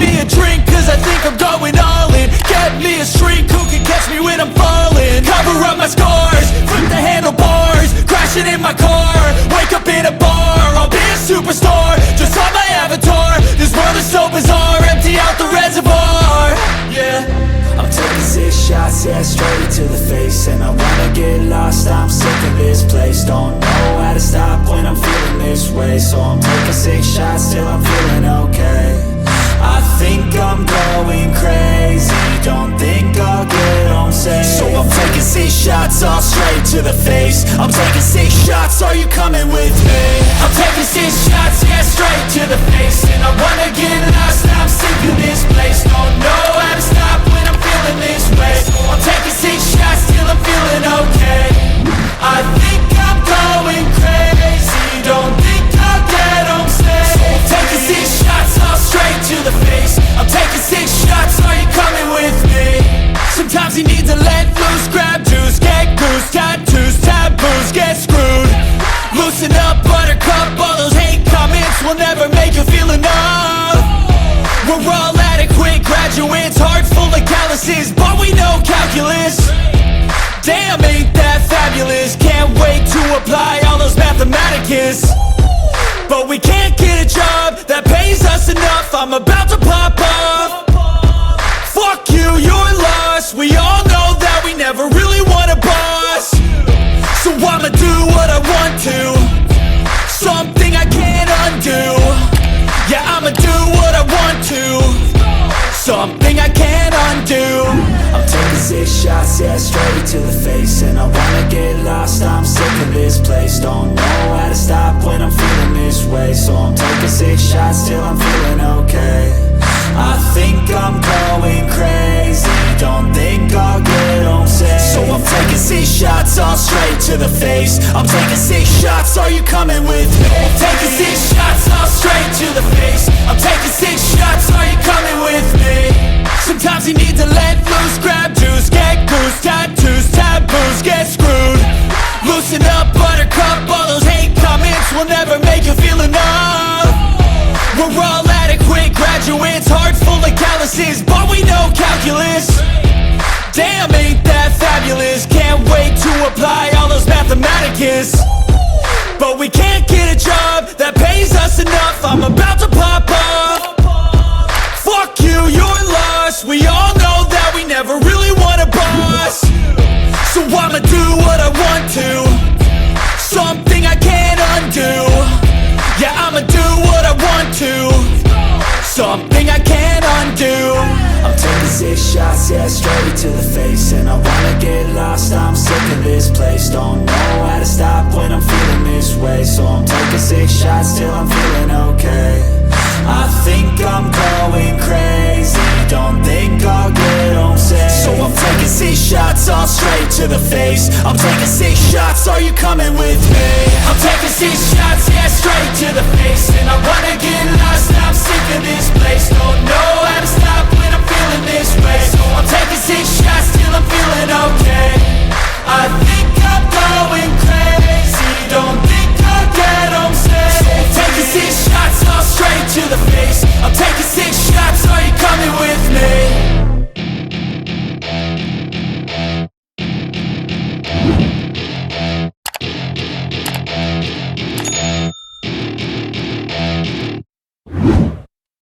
me a drink cause I think I'm going all in. Get me a shrink who can catch me when I'm falling. Cover up my scars, flip the handlebars, crashing in my car, wake up in a bar. I'll be a superstar, just on my avatar. This world is so bizarre, empty out the reservoir. Yeah, I'm taking 6 shots, yeah, straight to the face. And I wanna get lost, I'm sick of this place. Don't know how to stop when I'm feeling this way. So I'm taking 6 shots till I'm feeling okay. I think I'm going crazy, don't think I'll get home safe. So I'm taking 6 shots, all straight to the face. I'm taking 6 shots, are you coming with me? I'm taking 6 shots, yeah, straight to the face. And I wanna get lost, I'm sick of this place. Don't know how to stop when I'm feeling this way. I'm taking 6 shots till I'm feeling okay. I think I'm going crazy, don't think I'll get home safe. So I'm taking 6 shots, all straight to the face. I'm taking 6 shots, are you coming with me? Sometimes you need to let loose, grab juice, get goose, tattoos, taboos, get screwed. Loosen up, buttercup, all those hate comments will never make you feel enough. We're all adequate graduates, heart full of calluses, but we know calculus. Damn, ain't that fabulous? Can't wait to apply all those mathematicus. But we can't get a job that pays us enough. I'm about to pop off. Fuck you, you're lost. We all know that we never really want a boss. So I'ma do what I want to, something I can't undo. Yeah, I'ma do what I want to, something I can't undo. I'm taking 6 shots, yeah, straight to the face. And I wanna get lost, I'm sick of this place. Don't know how to stop when I'm feeling this way. So I'm taking 6 shots till I'm feeling okay. I think I'm going crazy, don't think I'll get home safe. So I'm taking 6 shots, all straight to the face. I'm taking 6 shots, are you coming with me? I'm taking 6 shots, all straight to the face. I'm taking 6 shots, are you coming with me? Sometimes you need to let loose, grab juice, get goose, tattoos, taboos, get screwed. Loosen up, buttercup, all those hate comments will never make you feel enough. We're all adequate graduates, heart full of calluses, but we know calculus. Damn, ain't that fabulous? Can't wait to apply all those mathematicus. But we can't get a job that pays us enough. I'm about to pop off. Fuck you, you're lost. We all know that we never really want a boss. So I'ma do what I want to, something I can't undo. Yeah, I'ma do what I want to, something I can't undo. I'm taking 6 shots, yeah, straight to the face. And I wanna get lost, I'm sick of this place. Don't know how to stop when I'm feeling this way. So I'm taking 6 shots till I'm feeling okay. I think I'm going crazy, don't think I'll get home safe. So I'm taking 6 shots, all straight to the face. I'm taking 6 shots, are you coming with me? I'm taking 6 shots, yeah, straight to the face. And I wanna get lost, I'm sick of